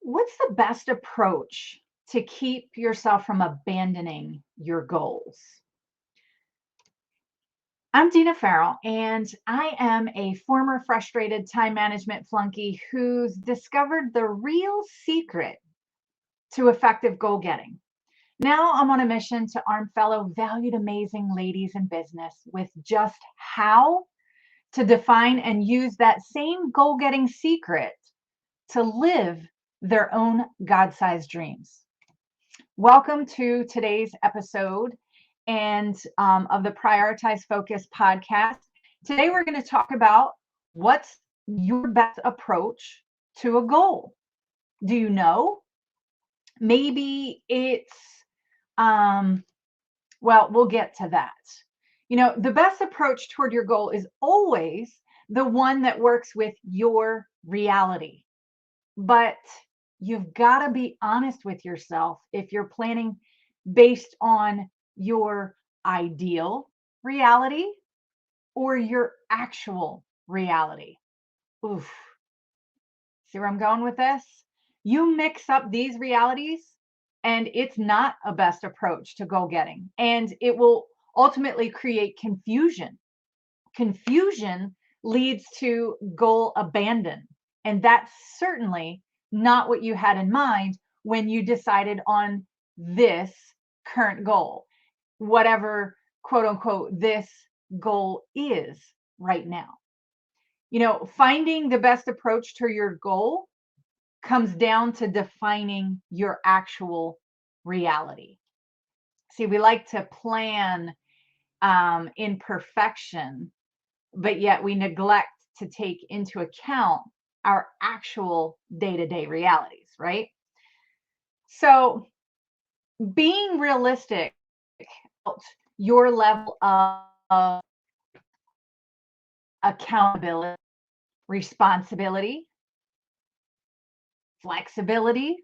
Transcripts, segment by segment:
What's the best approach to keep yourself from abandoning your goals? I'm Deana Farrell, and I am a former frustrated time management flunky who's discovered the real secret to effective goal getting. Now I'm on a mission to arm fellow valued, amazing ladies in business with just how to define and use that same goal getting secret to live their own God sized dreams. Welcome to today's episode and of the Prioritize Focus podcast. Today, we're going to talk about what's your best approach to a goal. Do you know? Maybe it's, well, we'll get to that. The best approach toward your goal is always the one that works with your reality. But you've got to be honest with yourself if you're planning based on your ideal reality or your actual reality. Oof. See where I'm going with this? You mix up these realities, and it's not a best approach to goal getting. And it will ultimately create confusion. Confusion leads to goal abandon. And that's certainly not what you had in mind when you decided on this current goal, whatever quote unquote this goal is right now. Finding the best approach to your goal comes down to defining your actual reality. See, we like to plan in perfection, but yet we neglect to take into account our actual day-to-day realities, right? So being realistic about your level of accountability, responsibility, flexibility,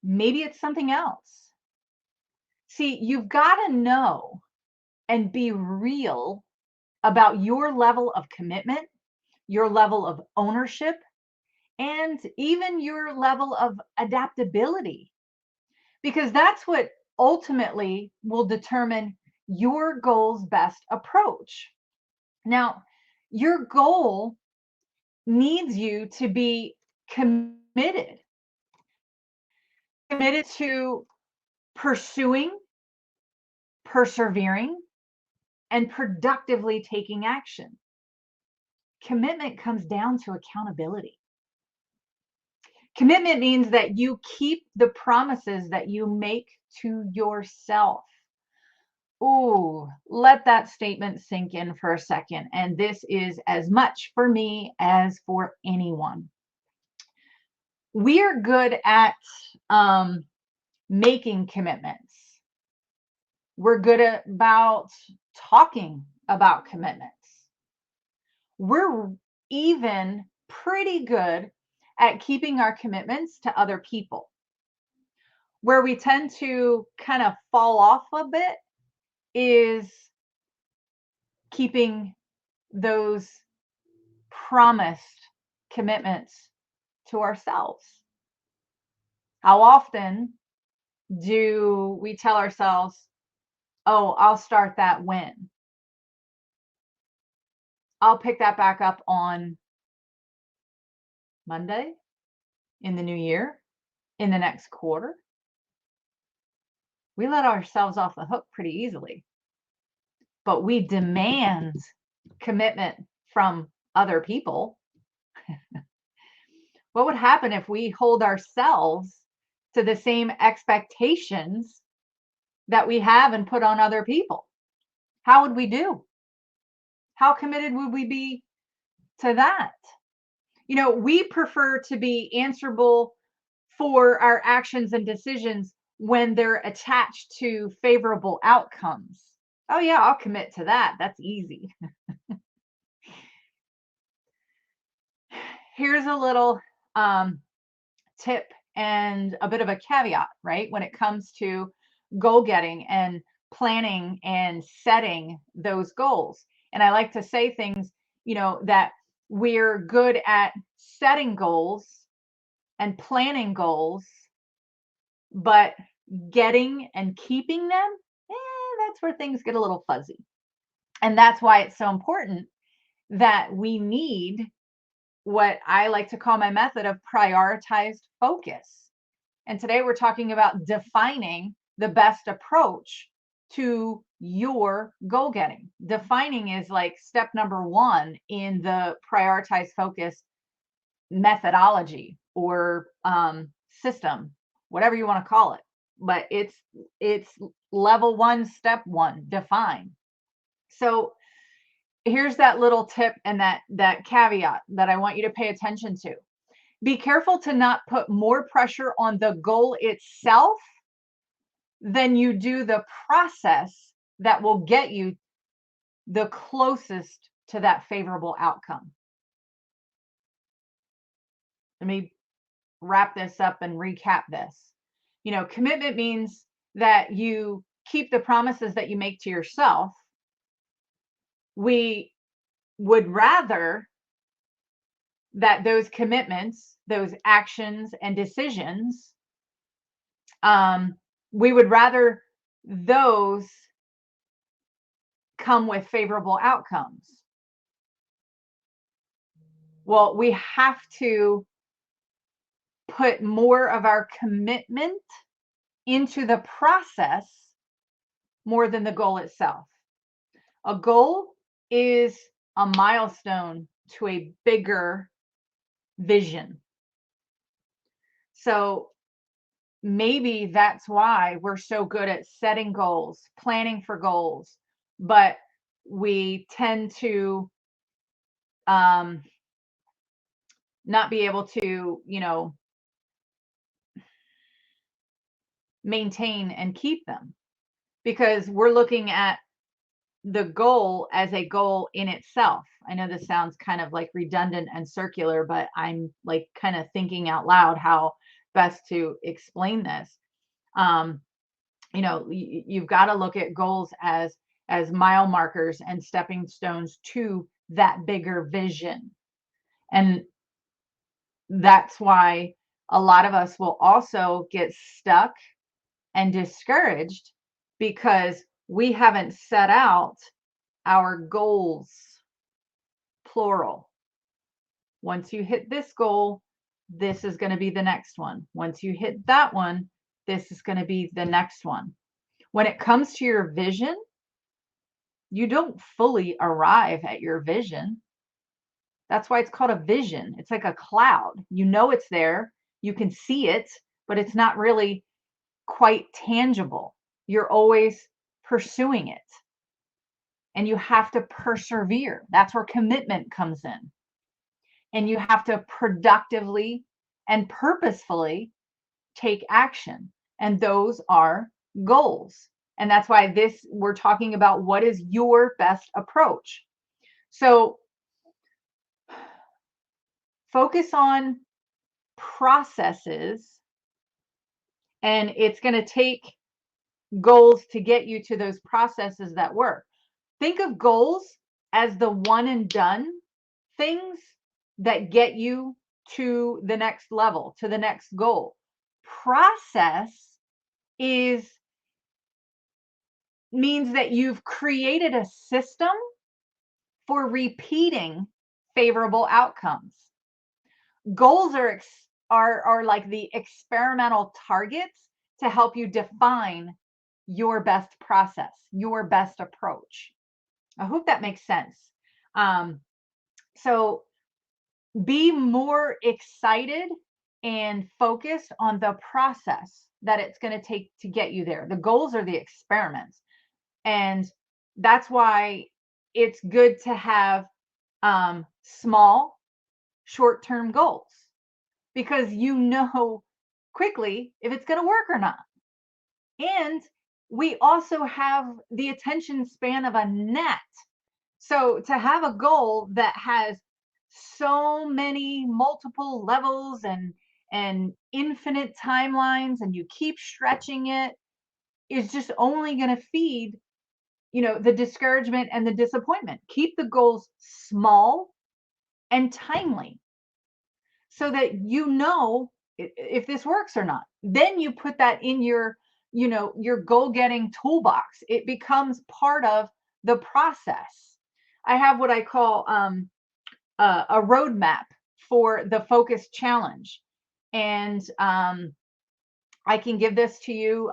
maybe it's something else. See, you've got to know and be real about your level of commitment, your level of ownership, and even your level of adaptability, because that's what ultimately will determine your goal's best approach. Now, your goal needs you to be committed to pursuing, persevering, and productively taking action. Commitment comes down to accountability. Commitment means that you keep the promises that you make to yourself. Ooh, let that statement sink in for a second. And this is as much for me as for anyone. We're good at making commitments. We're good about talking about commitments. We're even pretty good at keeping our commitments to other people. Where we tend to kind of fall off a bit is keeping those promised commitments to ourselves. How often do we tell ourselves, oh, I'll start that when? I'll pick that back up on Monday, in the new year, in the next quarter. We let ourselves off the hook pretty easily, but we demand commitment from other people. What would happen if we hold ourselves to the same expectations that we have and put on other people? How would we do? How committed would we be to that? We prefer to be answerable for our actions and decisions when they're attached to favorable outcomes. Oh, yeah, I'll commit to that. That's easy. Here's a little tip and a bit of a caveat, right? When it comes to goal getting and planning and setting those goals. And I like to say things, that we're good at setting goals, and planning goals, but getting and keeping them, that's where things get a little fuzzy. And that's why it's so important that we need what I like to call my method of prioritized focus. And today we're talking about defining the best approach to your goal getting. Defining is like step number one in the prioritized focus methodology or system, whatever you want to call it. But it's level one, step one, define. So here's that little tip and that caveat that I want you to pay attention to. Be careful to not put more pressure on the goal itself than you do the process that will get you the closest to that favorable outcome. Let me wrap this up and recap this. Commitment means that you keep the promises that you make to yourself. We would rather that those commitments, those actions and decisions, we would rather those come with favorable outcomes. Well, we have to put more of our commitment into the process more than the goal itself. A goal is a milestone to a bigger vision. So maybe that's why we're so good at setting goals, planning for goals, but we tend to not be able to, maintain and keep them because we're looking at the goal as a goal in itself. I know this sounds kind of like redundant and circular, but I'm like kind of thinking out loud how best to explain this. You've got to look at goals as mile markers and stepping stones to that bigger vision. And that's why a lot of us will also get stuck and discouraged because we haven't set out our goals, plural. Once you hit this goal, this is going to be the next one. Once you hit that one, this is going to be the next one. When it comes to your vision, you don't fully arrive at your vision. That's why it's called a vision. It's like a cloud. You know it's there, you can see it, but it's not really quite tangible. You're always pursuing it. And you have to persevere. That's where commitment comes in. And you have to productively and purposefully take action. And those are goals. And that's why we're talking about what is your best approach. So focus on processes, and it's going to take goals to get you to those processes that work. Think of goals as the one and done things that get you to the next level, to the next goal. Process means that you've created a system for repeating favorable outcomes. Goals are like the experimental targets to help you define your best process, your best approach. I hope that makes sense. So be more excited and focused on the process that it's going to take to get you there. The goals are the experiments. And that's why it's good to have small, short-term goals, because you know quickly if it's going to work or not. And we also have the attention span of a gnat. So to have a goal that has so many multiple levels and infinite timelines, and you keep stretching it, is just only going to feed the discouragement and the disappointment. Keep the goals small and timely so that if this works or not. Then you put that in your goal getting toolbox. It becomes part of the process. I have what I call a roadmap for the focus challenge. And I can give this to you,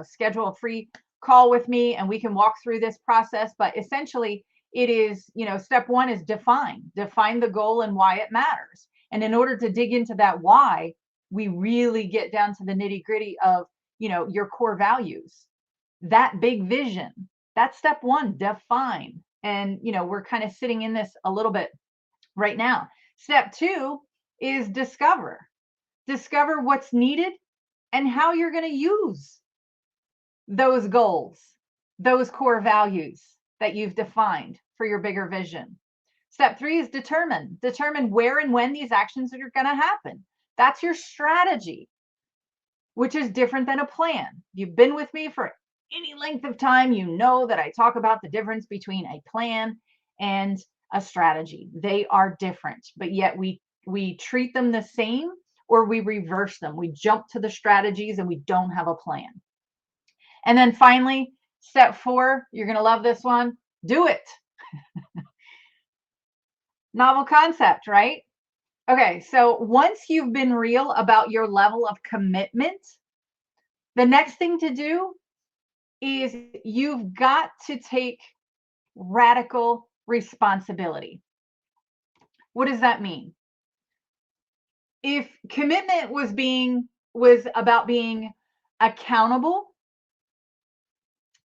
schedule a free call with me and we can walk through this process. But essentially, it is, step one is define the goal and why it matters. And in order to dig into that why, we really get down to the nitty gritty of, your core values, that big vision. That's step one, define. And, we're kind of sitting in this a little bit right now. Step two is discover. Discover what's needed and how you're going to use those goals, those core values that you've defined for your bigger vision. Step three is determine. Determine where and when these actions are going to happen. That's your strategy, which is different than a plan. You've been with me for any length of time, you know that I talk about the difference between a plan and a strategy. They are different, but yet we treat them the same, or we reverse them. We jump to the strategies and we don't have a plan. And then finally, step four, you're going to love this one. Do it. Novel concept, right? Okay, so once you've been real about your level of commitment, the next thing to do is you've got to take radical responsibility. What does that mean? If commitment was about being accountable,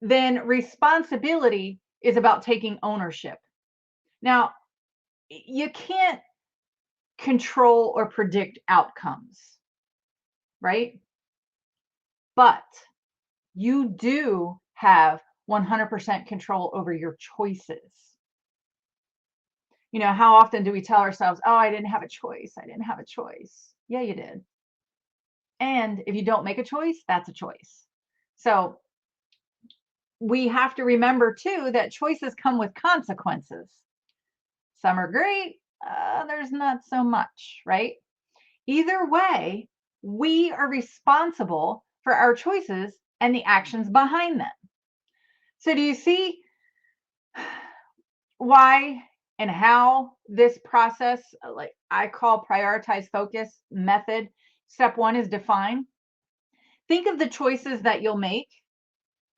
then responsibility is about taking ownership. Now, you can't control or predict outcomes, right? But you do have 100% control over your choices. How often do we tell ourselves, oh, I didn't have a choice. I didn't have a choice. Yeah, you did. And if you don't make a choice, that's a choice. So we have to remember too that choices come with consequences. Some are great, others not so much, right? Either way, we are responsible for our choices and the actions behind them. So do you see why and how this process, like I call prioritize focus method, step one is define. Think of the choices that you'll make,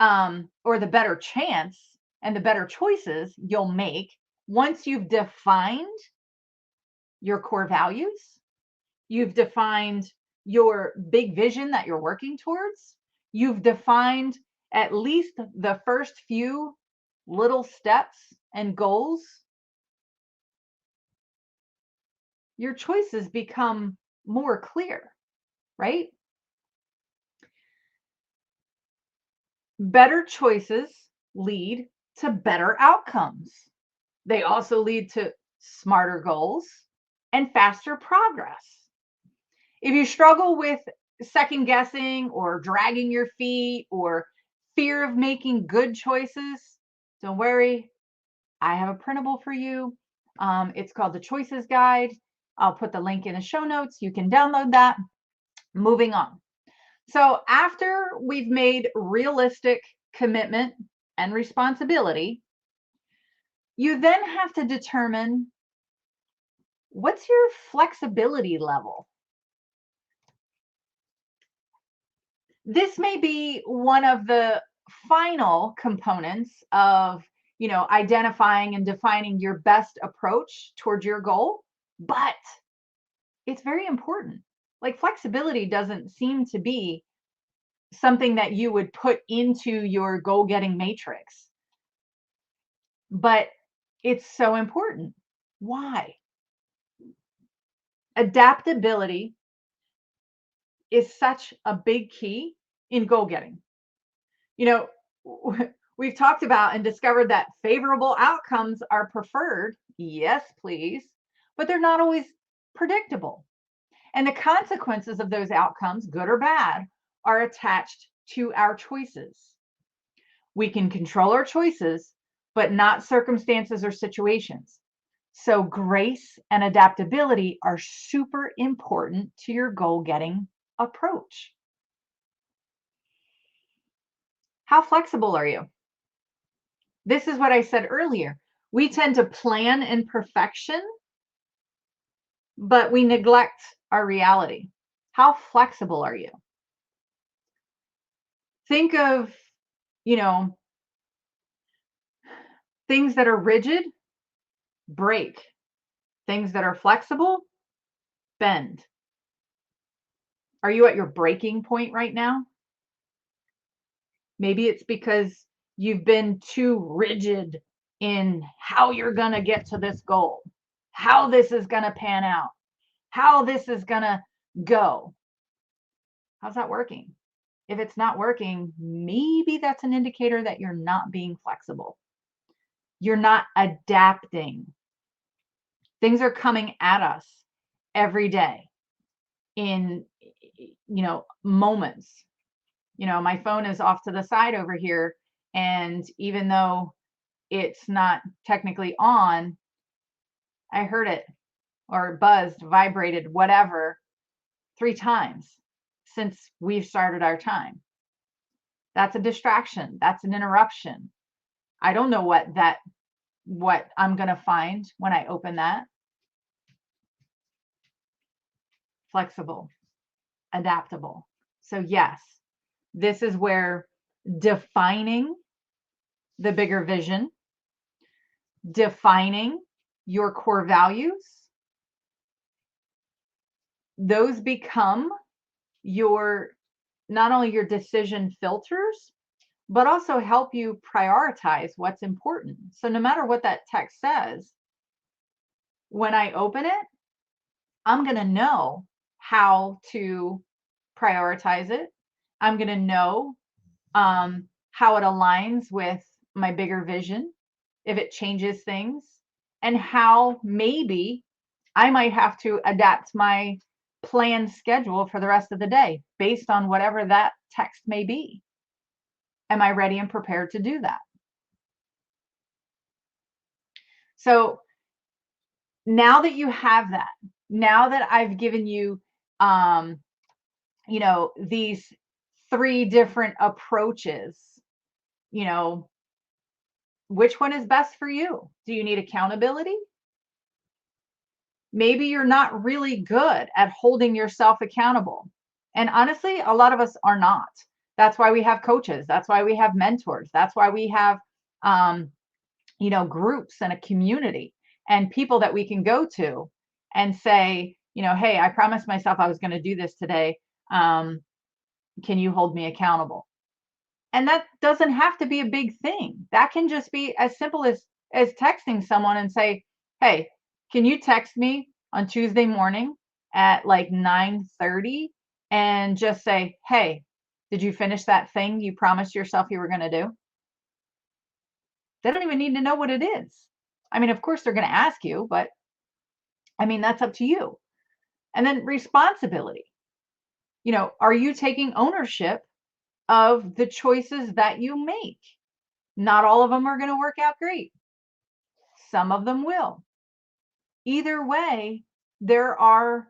or the better chance and the better choices you'll make once you've defined your core values, you've defined your big vision that you're working towards, you've defined at least the first few little steps and goals. Your choices become more clear, right? Better choices lead to better outcomes. They also lead to smarter goals and faster progress. If you struggle with second guessing or dragging your feet or fear of making good choices, don't worry. I have a printable for you. It's called the Choices Guide. I'll put the link in the show notes. You can download that. Moving on. So after we've made realistic commitment and responsibility, you then have to determine what's your flexibility level. This may be one of the final components of, identifying and defining your best approach towards your goal, but it's very important. Like flexibility doesn't seem to be something that you would put into your goal getting matrix, but it's so important. Why? Adaptability is such a big key in goal getting. We've talked about and discovered that favorable outcomes are preferred. Yes, please. But they're not always predictable. And the consequences of those outcomes, good or bad, are attached to our choices. We can control our choices, but not circumstances or situations. So grace and adaptability are super important to your goal getting approach. How flexible are you? This is what I said earlier. We tend to plan in perfection, but we neglect our reality. How flexible are you? Think of, you know, things that are rigid, break. Things that are flexible, bend. Are you at your breaking point right now? Maybe it's because you've been too rigid in how you're going to get to this goal, how this is going to pan out, how this is going to go. How's that working? If it's not working, maybe that's an indicator that you're not being flexible. You're not adapting. Things are coming at us every day in moments. My phone is off to the side over here, and even though it's not technically on, I heard it or buzzed, vibrated, whatever, 3 times since we've started our time. That's a distraction. That's an interruption. I don't know what I'm going to find when I open that. Flexible, adaptable. So yes, this is where defining the bigger vision, defining your core values, those become your not only your decision filters, but also help you prioritize what's important. So no matter what that text says, when I open it, I'm going to know how to prioritize it. I'm going to know how it aligns with my bigger vision, if it changes things, and how maybe I might have to adapt my planned schedule for the rest of the day based on whatever that text may be. Am I ready and prepared to do that? So now that you have that, now that I've given you, these 3 different approaches, which one is best for you? Do you need accountability? Maybe you're not really good at holding yourself accountable. And honestly, a lot of us are not. That's why we have coaches. That's why we have mentors. That's why we have, groups and a community and people that we can go to and say, hey, I promised myself I was going to do this today. Can you hold me accountable? And that doesn't have to be a big thing. That can just be as simple as texting someone and say, hey, can you text me on Tuesday morning at like 9:30 and just say, hey, did you finish that thing you promised yourself you were going to do? They don't even need to know what it is. I mean, of course they're going to ask you, but I mean, that's up to you. And then responsibility. Are you taking ownership of the choices that you make? Not all of them are going to work out great. Some of them will. Either way, there are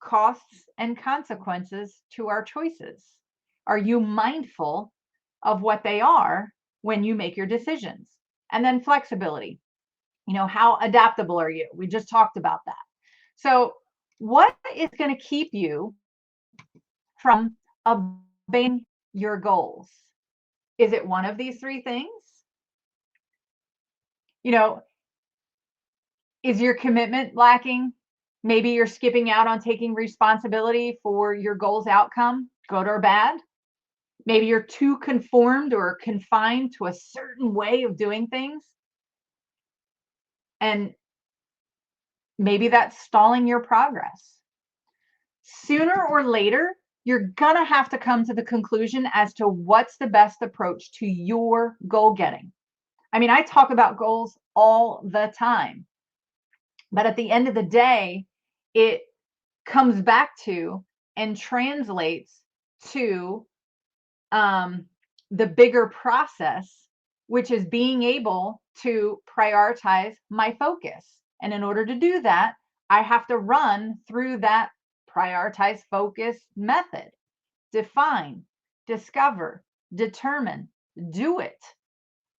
costs and consequences to our choices. Are you mindful of what they are when you make your decisions? And then flexibility. How adaptable are you? We just talked about that. So what is going to keep you from obeying your goals? Is it one of these 3 things? Is your commitment lacking? Maybe you're skipping out on taking responsibility for your goal's outcome, good or bad. Maybe you're too conformed or confined to a certain way of doing things. And maybe that's stalling your progress. Sooner or later, you're going to have to come to the conclusion as to what's the best approach to your goal getting. I mean, I talk about goals all the time, but at the end of the day, it comes back to and translates to the bigger process, which is being able to prioritize my focus. And in order to do that, I have to run through that prioritize focus method. Define, discover, determine, do it.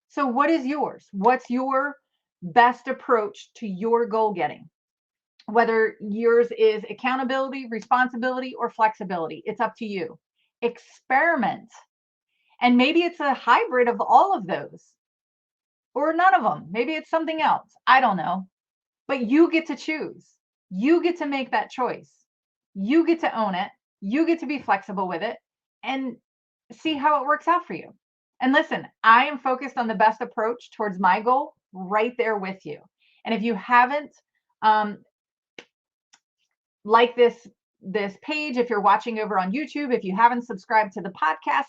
So, what is yours? What's your best approach to your goal getting? Whether yours is accountability, responsibility, or flexibility, it's up to you. Experiment. And maybe it's a hybrid of all of those or none of them. Maybe it's something else. I don't know. But you get to choose. You get to make that choice. You get to own it. You get to be flexible with it and see how it works out for you. And listen, I am focused on the best approach towards my goal right there with you. And if you haven't um, like this page, if you're watching over on YouTube, if you haven't subscribed to the podcast,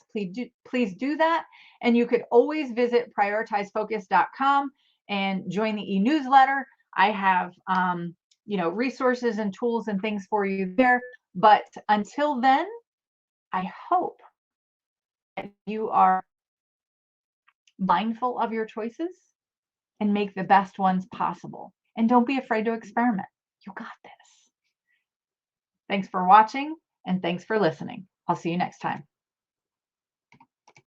please do that. And you could always visit prioritizefocus.com and join the e-newsletter. I have resources and tools and things for you there. But until then, I hope that you are mindful of your choices and make the best ones possible. And don't be afraid to experiment. You got this. Thanks for watching and thanks for listening. I'll see you next time.